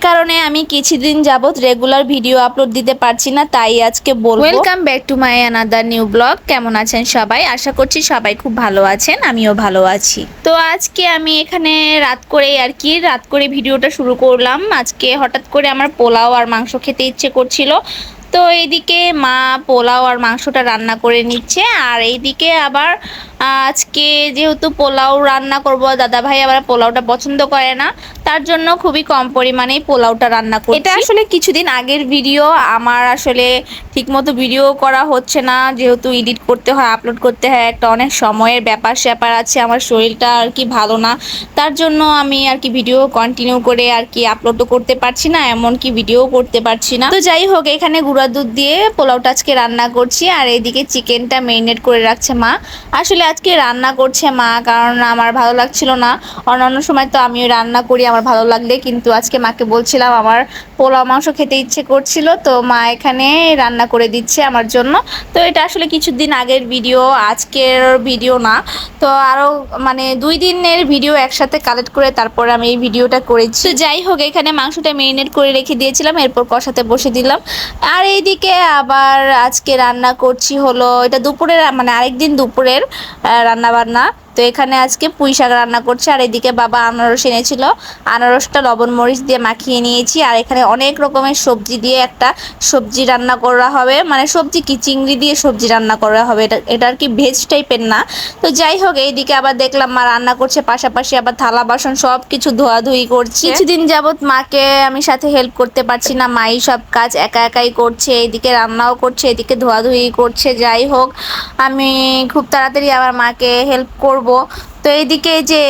কারণে আমি কিছুদিন যাবত রেগুলার ভিডিও আপলোড দিতে পারছি না, তাই আজকে বলবো। Welcome back to my another new blog. কেমন আছেন সবাই? আশা করছি সবাই খুব ভালো আছেন, আমিও ভালো আছি। তো আজকে আমি এখানে রাত করে ভিডিওটা শুরু করলাম। আজকে হঠাৎ করে আমার পোলাও আর মাংস খেতে ইচ্ছে করছিল, তো এইদিকে মা পোলাও আর মাংসটা রান্না করে নিচ্ছে। আর এইদিকে আবার আজকে যেহেতু পোলাও রান্না করব, দাদা ভাই আবার পোলাওটা পছন্দ করে না, তার জন্য খুবই কম পরিমাণেই পোলাওটা রান্না করছি। এটা আসলে কিছুদিন আগের ভিডিও, আমার আসলে ঠিকমতো ভিডিও করা হচ্ছে না, যেহেতু এডিট করতে হয়, আপলোড করতে হয়, একটা অনেক সময়ের ব্যাপার স্যাপার আছে, আমার শরীরটা আর কি ভালো না, তার জন্য আমি আর কি ভিডিও কন্টিনিউ করে আর কি আপলোডও করতে পারছি না, এমনকি ভিডিও করতে পারছি না। তো যাই হোক, এখানে গুঁড়া দুধ দিয়ে পোলাওটা আজকে রান্না করছি, আর এইদিকে চিকেনটা মেরিনেট করে রাখছে মা। আসলে আজকে রান্না করছে মা, কারণ আমার ভালো লাগছিল না। অন্যান্য সময় তো আমিও রান্না করি আমার ভালো লাগলে, কিন্তু আজকে মাকে বলছিলাম আমার পোলাও মাংস খেতে ইচ্ছে করছিল, তো মা এখানে রান্না করে দিচ্ছে আমার জন্য। তো এটা আসলে কিছুদিন আগের ভিডিও, আজকের ভিডিও না। তো আরও মানে 2 দিনের ভিডিও একসাথে কালেক্ট করে তারপর আমি এই ভিডিওটা করেছি। তো যাই হোক, এখানে মাংসটা মেরিনেট করে রেখে দিয়েছিলাম, এরপর কষাতে বসে দিলাম। আর এইদিকে আবার আজকে রান্না করছি হলো, এটা দুপুরের মানে আরেকদিন দুপুরের রান্না বান্না। তো এখানে আজকে পুঁই শাক রান্না করছে, আর এদিকে বাবা আনারস এনেছিল, আনারসটা লবণ মরিচ দিয়ে মাখিয়ে নিয়েছি। আর এখানে অনেক রকমের সবজি দিয়ে একটা সবজি রান্না করা হবে, মানে সবজি কি চিংড়ি দিয়ে সবজি রান্না করা হবে, এটা আর কি ভেজ টাইপের না। তো যাই হোক, এইদিকে আবার দেখলাম মা রান্না করছে, পাশাপাশি আবার থালা বাসন সব কিছু ধোয়াধুয়ি করছে। কিছুদিন যাবত মাকে আমি সাথে হেল্প করতে পারছি না, মাই সব কাজ একা একাই করছে, এইদিকে রান্নাও করছে, এদিকে ধোয়াধুয়ি করছে। যাই হোক, আমি খুব তাড়াতাড়ি আবার মাকে হেল্প করব। তো এইদিকে যে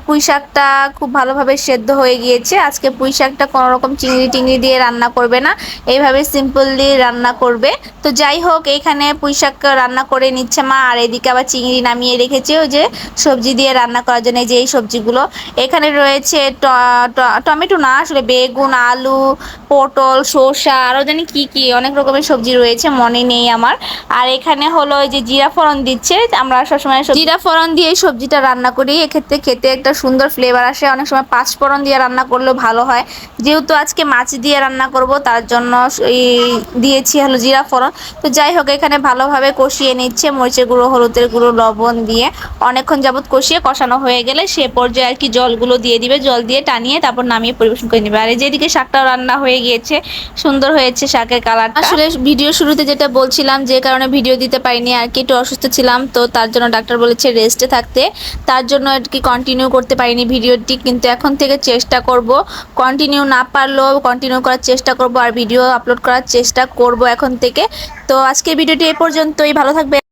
পুঁই শাকটা খুব ভালোভাবে সেদ্ধ হয়ে গিয়েছে। আজকে পুঁই শাকটা কোনো রকম চিংড়ি টিংড়ি দিয়ে রান্না করবে না, এইভাবে সিম্পলি রান্না করবে। তো যাই হোক, এখানে পুঁই শাক রান্না করে নিচ্ছে মা, আর এদিকে আবার চিংড়ি নামিয়ে রেখেছে ওই যে সবজি দিয়ে রান্না করার জন্য। যে এই সবজিগুলো এখানে রয়েছে, টমেটো না আসলে বেগুন, আলু, পটল, শসা, আরও জানি কি কি অনেক রকমের সবজি রয়েছে, মনে নেই আমার। আর এখানে হলো ওই যে জিরা ফোড়ন দিচ্ছে, আমরা সবসময় জিরা ফোড়ন দিয়ে এই সবজিটা রান্না করি, এক্ষেত্রে খেতে একটা সুন্দর ফ্লেভার আসে। অনেক সময় 5 ফোড়ন দিয়ে রান্না করলেও ভালো হয়, যেহেতু আজকে মাছ দিয়ে রান্না করব তার জন্য দিয়েছি হলো জিরা ফোড়ন। তো যাই হোক, এখানে ভালোভাবে কষিয়ে নিচ্ছে মরিচের গুঁড়ো, হলুদের গুঁড়ো, লবণ দিয়ে অনেকক্ষণ যাবত কষিয়ে কষানো হয়ে গেলে সে পর্যায়ে আর কি জলগুলো দিয়ে দিবে, জল দিয়ে টানিয়ে তারপর নামিয়ে পরিবেশন করে নেবে। আর এই যেদিকে শাকটাও রান্না হয়ে গিয়েছে, সুন্দর হয়েছে শাকের কালারটা। আসলে ভিডিও শুরুতে যেটা বলছিলাম, যে কারণে ভিডিও দিতে পারিনি আর কি, একটু অসুস্থ ছিলাম, তো তার জন্য ডাক্তার বলেছে রেস্টে থাকতে, তার জন্য আর কি কন্টিনিউ করতে পারিনি ভিডিওটি। কিন্তু এখন থেকে চেষ্টা করব, কন্টিনিউ না পারলেও কন্টিনিউ করার চেষ্টা করব, আর ভিডিও আপলোড করার চেষ্টা করব এখন থেকে। তো আজকের ভিডিওটি এ পর্যন্তই, ভালো থাকবে।